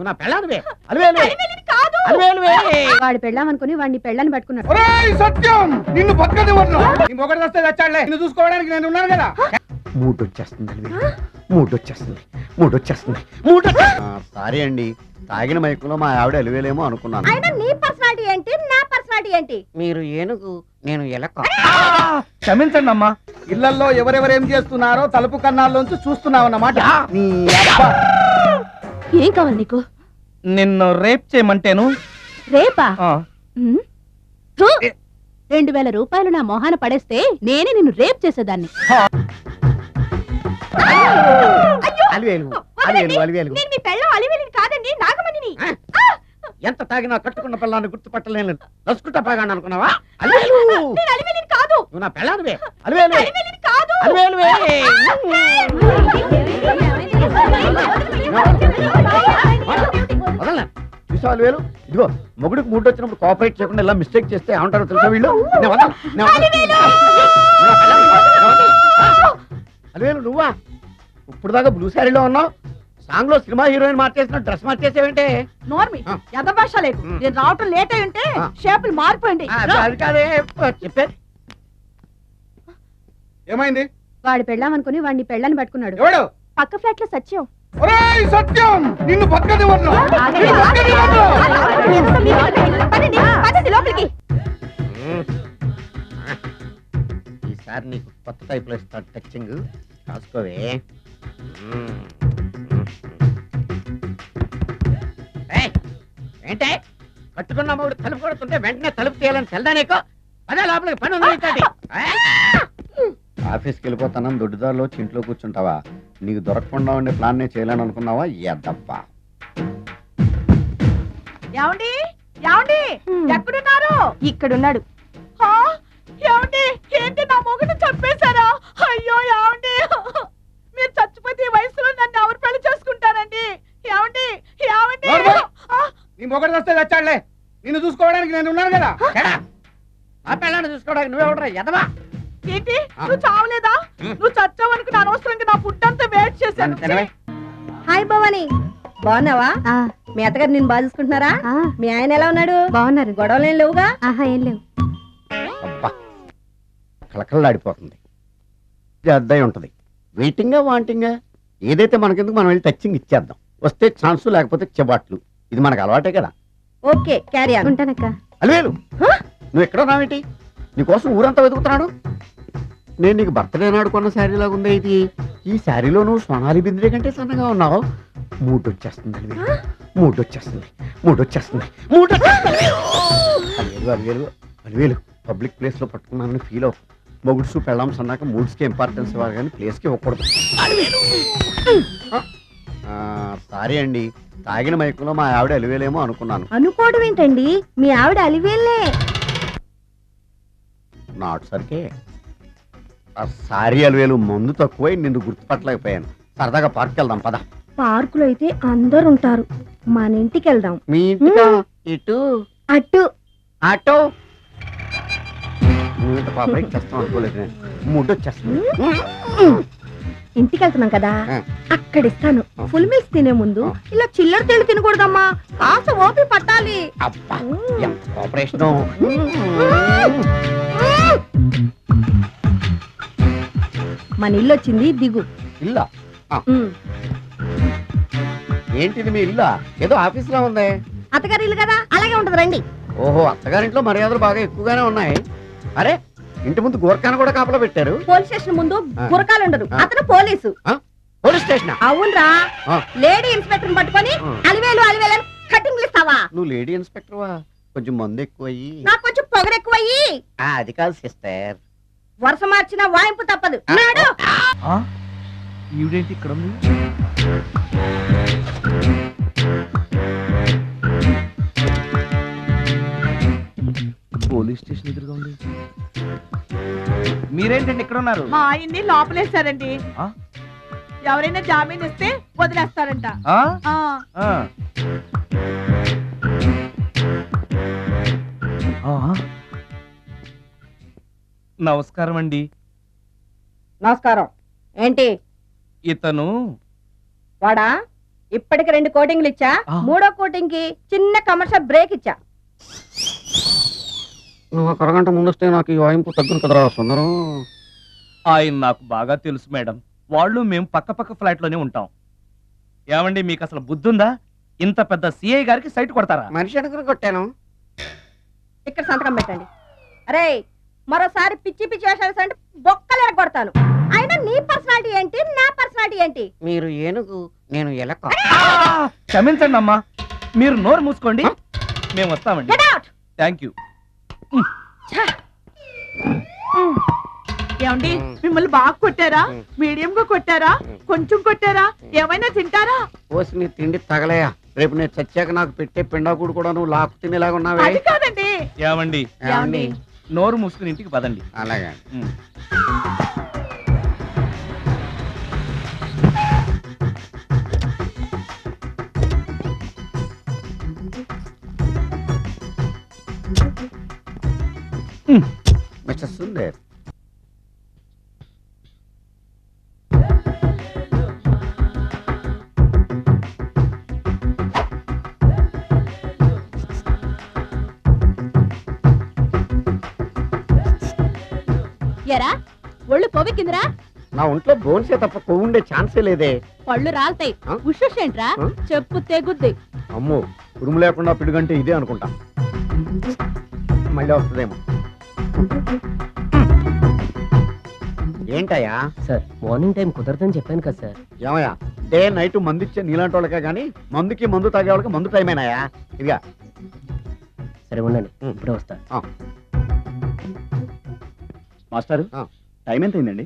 నువ్వు నా పెళ్ళానివే. అలివేలు వాడి పెళ్ళామనుకుని వాడిని పెళ్ళని పట్టుకున్నాడు. సత్యం నిన్ను పక్కనే ఒకటి వస్తే వచ్చాడులే, నిన్ను చూసుకోవడానికి నేను ఉన్నాను కదా. మూడొచ్చేస్తుంది సారీ అండి, తాగిన మైకులో మా ఆవిడ అలివేలేమో అనుకున్నాను. అయినా నీ పర్సనాలిటీ ఏంటి, నా పర్సనాలిటీ ఏంటి? మీరు ఏనుగు, నేను ఎలక. క్షమించండి అమ్మా, ఇళ్లలో ఎవరెవరేం చేస్తున్నారో తలుపు కన్నాల్లోంచి చూస్తున్నావన్నమాట. నీ అబ్బా. ఏం కావాలి నీకు? నిన్ను రేప్ చేయమంటేను. రేపా? 2000 రూపాయలు నా మొహాన పడేస్తే నేనే నిన్ను రేప్ చేసేదాన్ని. ఎంత తాగినా కట్టుకున్న పిల్లాన్ని గుర్తుపట్టలేను. నసుకుంటా పాగాను అనుకున్నావా? నువ్వు నా పెళ్ళానివే. చూసావు అలివేలు, ఇదిగో మొగుడికి మూడు వచ్చినప్పుడు కోఆపరేట్ చేయకుండా ఇలా మిస్టేక్ చేస్తే ఏమంటారో తెలుసా వీళ్ళు? అలివేలు నువ్వా? ఇప్పుడు దాకా బ్లూ శారీలో ఉన్నావు, సాంగ్ లో సినిమా హీరోయిన్ మార్చేసిన డ్రెస్ మార్చేసేవంటే? నోర్మి యథభాష లేదు. నేను రావటం లేట్ అయి ఉంటే షేపులు మారిపోయింది. అది కాదే చెప్పేది. ఏమైంది? వాడి పెళ్ళామనుకుని వాడిని పెళ్ళని పట్టుకున్నాడు. ఎవడు? పక్క ఫ్లాట్ లో సత్యం. సత్యం నిన్ను పక్కనే ఈసారి నీకు కొత్త టైప్ లో ఇస్తాడు టచింగ్, కాసుకోవే. ఏంటే కట్టుకున్న మూడు తలుపు కొడుతుంటే వెంటనే తలుపు తీయాలని తెల్దా నీకు? పదే లోపలికి పని ఉంది. ఆఫీస్కి వెళ్ళిపోతానని దొడ్డిదారిలో ఇంట్లో కూర్చుంటావా? నీకు దొరకకుండా ఉండే ప్లాన్ నే చేయాలని అనుకున్నావా? ఎద్దప్పా. ఏమండి ఏమండి ఎక్కడున్నారు? ఇక్కడున్నాడు. ఏమండి ఏంటి నా మొగుడు చంపేశారా? అయ్యో ఏమండి, మీరు చచ్చిపోతే ఈ వయసులో నన్ను ఎవరు పెళ్లి చేసుకుంటారండి? ఏమండి ఏమండి? నీ మొగడు వస్తే వచ్చాడులే, నిన్ను చూసుకోవడానికి నేను ఉన్నాను కదా. ఆ పిల్లాన్ని చూసుకోవడానికి నువ్వెవడరా ఎదవా? ఏంటి నువ్వు చావలేదా? నువ్వు చచ్చావనుకుని అనవసరంగా నా ఫుడ్ అంతా వేస్ట్ చేశాను. హాయ్ భవాని, బాగున్నావా? మీ అత్తగారు నిన్ను బాగా చూసుకుంటున్నారా? మీ ఆయన ఎలా ఉన్నాడు? బాగున్నారు. గొడవలు ఏం లేవుగా? ఏం లేవు. అబ్బా కలకల్లాడిపోతుంది. అద్దయి ఉంటది. వెయిటింగా వాంటింగా ఏదైతే మనకెందుకు, మనం వెళ్ళి టచింగ్ ఇచ్చేద్దాం. వస్తే ఛాన్స్, లేకపోతే చెబాట్లు. ఇది మనకు అలవాటే కదా. Okay carry on. ఉంటానక్క. అలివేలు నువ్వు ఎక్కడ ఉన్నావేంటి? నీకోసం ఊరంతా వెతుకుతున్నాడు. నేను నీకు బర్త్డే నాడు కొన్న శారీ లాగా ఉందే ఇది. ఈ శారీలో నువ్వు సోనాలి బింద్రే కంటే సన్నగా ఉన్నావు. మూడొచ్చేస్తుంది అలివేలు పబ్లిక్ ప్లేస్ లో పట్టుకున్నానని ఫీల్ అవ్వ. మొగుడ్స్ పెళ్ళాం సన్నాక మూడ్స్ కి ఇంపార్టెన్స్ ఇవ్వాలి కానీ ప్లేస్ కి ఇవ్వకూడదు. సారీ అండి, తాగిన మైకులో మా ఆవిడ అలివేలేమో అనుకున్నాను. అనుకోవడం ఏంటండి, మీ ఆవిడ అలివేలే. నాటు సరికే. సారీ అలివేలు, మందు తక్కువై నిన్ను గుర్తుపట్టలేకపోయాను. సరదాగా పార్క్ వెళ్దాం పద. పార్కులో అయితే అందరు ఉంటారు, మన ఇంటికి వెళ్దాం. మీ ఇంటికా? ఇటు అటు ఆటో. నువ్వు ఇంత పాపరేట్ చేస్తాం అనుకోలేదు నేను. మూడొచ్చేస్తుంది. ఇంటికి వెళ్తున్నాం కదా, అక్కడ ఇస్తాను. ఫుల్ మీల్స్ తినే ముందు ఇలా చిల్లర తెళ్ళు తినకూడదమ్మా, కాస్త ఓపి పట్టాలి. అబ్బా ఎంత కోఆపరేషన్. మన ఇల్లు వచ్చింది, దిగు. ఇల్లా? ఏంటిది మీ ఇల్లా? ఏదో ఆఫీస్ లో ఉంది. అత్తగారి ఇల్లు కదా, అలాగే ఉంటది రండి. ఓహో, అత్తగారింట్లో మర్యాదలు బాగా ఎక్కువగానే ఉన్నాయి. అరే ఇంటి ముందు గోర్ఖాను కూడా కాపలా పెట్టారు. పోలీస్ స్టేషన్ ముందు గురకాలు ఉండరు, అతను పోలీసు. Police station? అవునరా. లేడీ ఇన్స్పెక్టర్ పట్టుకొని అలివేలు అలివేలు కటింగ్ ఇస్తావా? నువ్వు లేడీ ఇన్స్పెక్టర్ వా? కొంచెం మందు ఎక్కువయ్యి, నాకు కొంచెం పొగరు ఎక్కువయ్యి. అది కాదు సిస్టర్, వరుస మార్చిన వాయింపు తప్పదు. ఈవిడేంటి ఇక్కడ ఉంది? పోలీస్ స్టేషన్ ఎదురుగా ఉంది. మీరేంటండి ఇక్కడ ఉన్నారు? మా ఆయన్ని లోపలేస్తారండి. ఎవరైనా జామీన్ ఇస్తే వదిలేస్తారంట. నమస్కారం అండి. నమస్కారం. ఏంటి ఇతను? వాడా ఇప్పటికి 2 కోటింగ్లు ఇచ్చా, ఆ. 3వ కోటింగ్ కి చిన్న కమర్షియల్ బ్రేక్ ఇచ్చా. నువ్వు ఒక అరగంట ముందు వస్తే నాకు ఈ వాయింపు తగ్గును కదరా సుందరం. ఆయన నాకు బాగా తెలుసు మేడం. వాళ్ళు మేము పక్క పక్క ఫ్లాట్ లోనే ఉంటాం. ఏమండి మీకు అసలు బుద్ధుందా? ఇంత పెద్ద సిఐ గారికి సైట్ కొడతారా? మనిషి అనుకుని కొట్టాను. ఇక్కడ సంతకం పెట్టండి. అరే మరోసారి పిచ్చి పిచ్చి వేషాలు అంటే బొక్కలు ఎరగొడతాను. అయినా నీ పర్సనాలిటీ ఏంటి, నా పర్సనాలిటీ ఏంటి? మీరు ఏనుగు, నేను ఎలక. క్షమించండి అమ్మా, మీరు నోరు మూసుకోండి, మేము వస్తామండి. Get out! Thank you. ఏమండి మిమ్మల్ని బాగా కొట్టారా, మీడియం గా కొట్టారా, కొంచెం కొట్టారా, ఏమైనా తింటారా? పోసి నీ తిండి తగలయా. రేపు నేను చచ్చాక నాకు పెట్టే పిండాకుడు కూడా నువ్వు లాక్కు తినేలాగా ఉన్నావే. అది కాదండి. ఏమండి ఏమండి? నోరు మూసుకుని ఇంటికి పదండి. అలాగే. ఉమ్. మిస్టర్ సుందర్, ఎరా ఒళ్ళు కొవ్వెక్కిందిరా? నా ఒంట్లో బోన్సే తప్ప కొవ్వు ఉండే ఛాన్సే లేదే. పళ్ళు రాల్తాయి. ఆ? ఉషేంట్రా? ఆ? చెప్పు తెగుద్ది. అమ్మో, ఉరుము లేకుండా పిడుగంటే ఇదే అనుకుంటా. మళ్ళీ వస్తుందేమో. ఏంటయ్యా? సార్ మార్నింగ్ టైం కుదరదని చెప్పాను కదా సార్. ఏమయ్యా, డే నైట్ మందు ఇచ్చే నీలాంటి వాళ్ళకే కానీ మందుకి మందు తాగే వాళ్ళకి మందు టైమేనాయా? ఇదిగా సరే ఉండండి, ఇప్పుడే వస్తా. మాస్టారు ఆ. టైం ఎంత అయిందండి?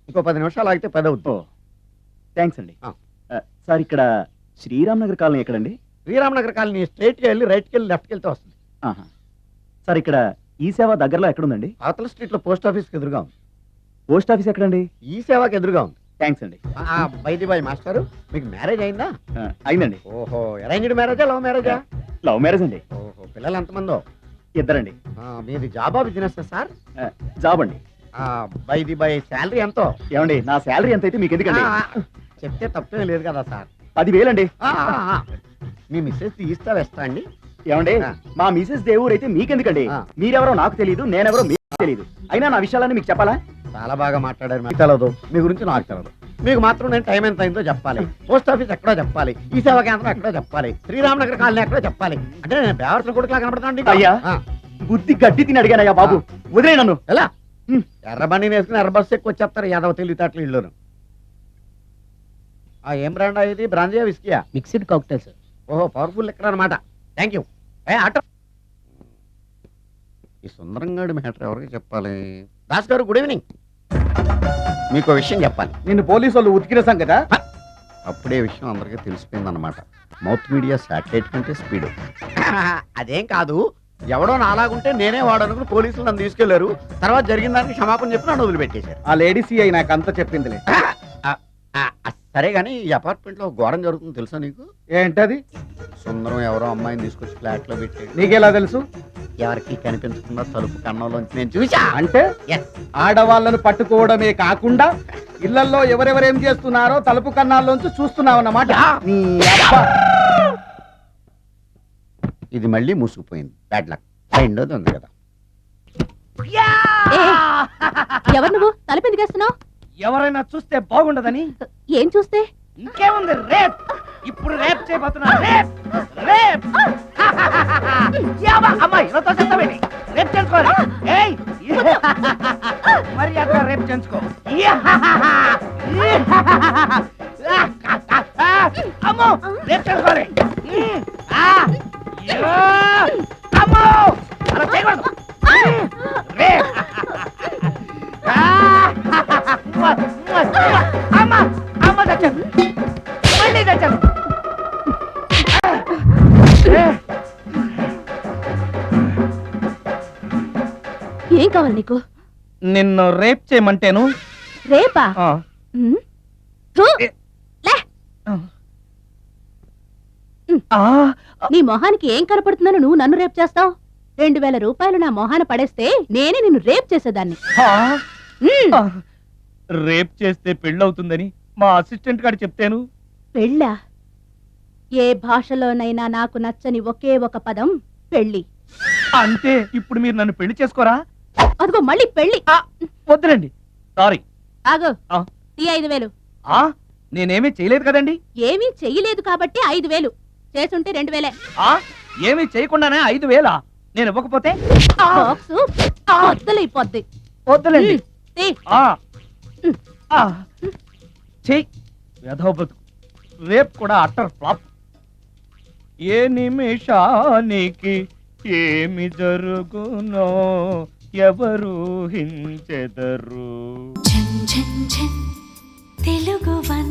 ఇంకో 10 నిమిషాలు ఆగితే 10 అవుతుంది. థ్యాంక్స్ అండి. ఆ. సార్ ఇక్కడ శ్రీరామ్ నగర్ కాలనీ ఎక్కడండి? శ్రీరామనగర్ కాలనీ స్ట్రైట్కి వెళ్ళి రైట్కి వెళ్ళి లెఫ్ట్కి వెళ్తే వస్తుంది. ఆహా. సార్ ఇక్కడ ఈ సేవ దగ్గరలో ఎక్కడుందండి? అవతల స్ట్రీట్లో పోస్ట్ ఆఫీస్కి ఎదురుగా ఉంది. పోస్ట్ ఆఫీస్ ఎక్కడండి? ఈ సేవకి ఎదురుగా ఉంది. థ్యాంక్స్ అండి. బైది బాయ్ మాస్టారు, మీకు మ్యారేజ్ అయిందా? అయిందండి. ఓహో, అరేంజ్డ్ మ్యారేజా లవ్ మ్యారేజా? లవ్ మ్యారేజ్ అండి. ఓహో, పిల్లలు ఎంతమందో? ఇద్దరండి. మీది జాబా బిజినెస్ సార్? జాబ్ అండి. బైది బై శాలరీ ఎంతో? ఏమండి నా శాలరీ ఎంత అయితే మీకు ఎందుకండి? చెప్తే తప్పేం లేదు కదా సార్. 10,000 అండి. మీ మిస్సెస్ తీస్తా వేస్తా అండి. ఏమండి ఆ. మా మిసెస్ దేవుడు అయితే మీకెందుకండి? ఆ. మీరెవరో నాకు తెలియదు, నేనెవరో మీకు తెలియదు. అయినా నా విషయాలన్నీ మీకు చెప్పాలా? చాలా బాగా మాట్లాడారు. మీకు తెలదు, మీ గురించి నాకు తెలదు. మీకు మాత్రం నేను టైం ఎంత అయిందో చెప్పాలి, పోస్ట్ ఆఫీస్ ఎక్కడో చెప్పాలి, ఈ సేవా కేంద్రం ఎక్కడో చెప్పాలి, శ్రీరామనగర్ కాలనీ ఎక్కడో చెప్పాలి. అంటే నేను బేవర్సన కొడుకులా కనబడతాను. అయ్యా. బుద్ధి గడ్డి తిని అడిగానయ్యా బాబు, వదిలే నన్ను. ఎలా ఎర్ర బండి వేసుకుని ఎర్ర బస్సు ఎక్కువ వచ్చేస్తారు యాదవ తెలివితేటలు ఇల్లును. ఏం బ్రాండ్ ఇది? బ్రాంజియా విస్కియా? Mixed cocktail sir. ఓహో, పవర్ఫుల్ ఎక్కడ అనమాట. Thank you. ఆటో ఈ సుందరంగాడి మ్యాటర్ ఎవరికి చెప్పాలి? దాస్ గారు గుడ్ ఈవినింగ్. మీకు విషయం చెప్పాలి. నిన్ను పోలీసు వాళ్ళు ఉతికిన కదా? అప్పుడే విషయం అందరికీ తెలిసిపోయిందన్నమాట. మౌత్ మీడియా శాటిలైట్ కంటే స్పీడ్. అదేం కాదు, ఎవడో నాలాగుంటే నేనే వాడనుకుని పోలీసులు నన్ను తీసుకెళ్లారు. తర్వాత జరిగిన దానికి క్షమాపణ చెప్పి నన్ను వదిలిపెట్టేశారు. ఆ లేడీ సిఐ నాకు అంతా చెప్పిందిలే. సరే గానీ ఈ అపార్ట్మెంట్ లో ఘోరం జరుగుతుంది తెలుసా నీకు? ఏంటది? సుందరం ఎవరో అమ్మాయిని తీసుకొచ్చి ఫ్లాట్ లో పెట్టాడు. నీకెలా తెలుసు? ఎవరికి కనిపించకుండా తలుపు కన్నంలోంచి నేను చూసా. అంటే Yes. ఆడవాళ్ళను పట్టుకోవడమే కాకుండా ఇళ్లలో ఎవరెవరేం చేస్తున్నారో తలుపు కన్నాల్లోంచి చూస్తున్నావన్నమాట. నీ అబ్బా. ఇది మళ్ళీ మూసుకుపోయింది. Bad luck. రెండోది ఉంది కదా. ఎవరు నువ్వు తలపెందుకు వేస్తున్నావు? ఎవరైనా చూస్తే బాగుండదని. ఏం చూస్తే? ఇంకేముంది, రేప్. ఇప్పుడు రేప్ చేయబోతున్నా. Rape rape. అమ్మాయి చేస్తావేంటి? రేప్ చేసుకోవాలి. ఏయ్ మరి అక్కడ రేప్ చేసుకో. అమ్మో, రేప్ చేసుకోవాలి. అమ్మో, అలా చేయకూడదు. రేప్. అమ్మ అమ్మ తెచ్చాను, మళ్ళీ తెచ్చాను. ఏం కావాలి నీకు? నిన్ను రేప్ చేయమంటేను. రేపా? ఆ. థూ, ఏ. లే. ఆ. నీ మొహానికి ఏం కనపడుతుందని నువ్వు నన్ను రేప్ చేస్తావు? 2000 రూపాయలు నా మొహాన పడేస్తే నేనే నిన్ను రేప్ చేసేదాన్ని. ఆ. ఉమ్, రేప్ చేస్తే పెళ్ళవుతుందని మా అసిస్టెంట్ గారు చెప్తాను. పెళ్ళా? ఏ భాషలోనైనా నాకు నచ్చని ఒకే ఒక పదం పెళ్లి. అంటే ఇప్పుడు మీరు నన్ను పెళ్లి చేసుకోరా? అదిగో మళ్ళీ పెళ్లి. వద్దులండి, సారీ. ఆగో, ఆ. ఈ 5,000. నేనేమీ చేయలేదు కదండి. ఏమీ చెయ్యలేదు కాబట్టి 5,000, చేసుంటే 2,000. ఏమీ చేయకుండానే 5,000 నేను ఇవ్వకపోతే? బాక్సు బద్దలైపోద్ది. వద్దులేండి. తీ. చెయ్యి వెధవ బతుకు, రేపు కూడా అట్టర్ ఫ్లాప్. ఏ నిమిషానికి ఏమి జరుగునో ఎవరు హించెదరు. తెలుగు 1